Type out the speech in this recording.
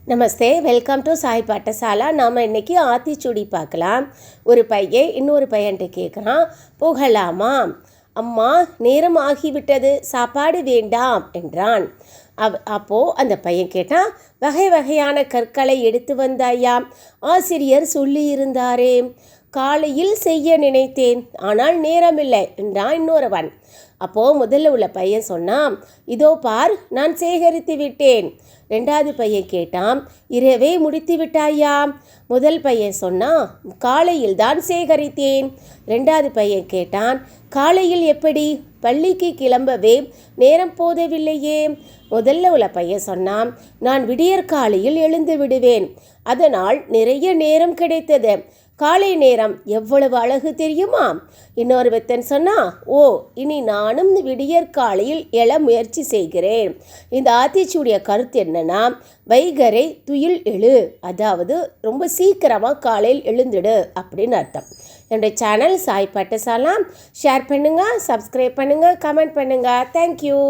Namaste, welcome to Sai Pathashala. நாம் இன்றைக்கி ஆத்திச்சூடி பார்க்கலாம். ஒரு பையன் இன்னொரு பையன்ட்டு கேட்குறான், போகலாமா? அம்மா, நேரம் ஆகிவிட்டது, சாப்பாடு வேண்டாம் என்றான். அப்போது அந்த பையன் கேட்டான், வகை வகையான கற்களை எடுத்து வந்தாயா? ஆசிரியர் சொல்லியிருந்தாரே. காலையில் செய்ய நினைத்தேன், ஆனால் நேரமில்லை என்றான் இன்னொருவன். அப்போது முதல்ல உள்ள பையன் சொன்னான், இதோ பார், நான் சேகரித்து விட்டேன். ரெண்டாவது பையன் கேட்டான், இரவே முடித்து விட்டாயா? முதல் பையன் சொன்னான், காலையில் தான் சேகரித்தேன். ரெண்டாவது பையன் கேட்டான், காலையில் எப்படி? பள்ளிக்கு கிளம்பவே நேரம் போதவில்லையே. முதல்ல உள்ள பையன் சொன்னான், நான் விடியற்காலையில் எழுந்து விடுவேன், அதனால் நிறைய நேரம் கிடைத்தது. காலை நேரம் எவ்வளவு அழகு தெரியுமா? இன்னொரு வெத்தன் சொன்னா, ஓ, இனி நானும் விடியற்காலையில் எழ முயற்சி செய்கிறேன். இந்த ஆத்திச்சூடிய கருத்து என்னன்னா, வைகரை துயில் எழு, அதாவது ரொம்ப சீக்கிரமாக காலையில் எழுந்துடு அப்படின்னு அர்த்தம். என்னுடைய சேனல் சாய் பாட்டசாலா ஷேர் பண்ணுங்கள், சப்ஸ்கிரைப் பண்ணுங்கள், கமெண்ட் பண்ணுங்கள். தேங்க்யூ.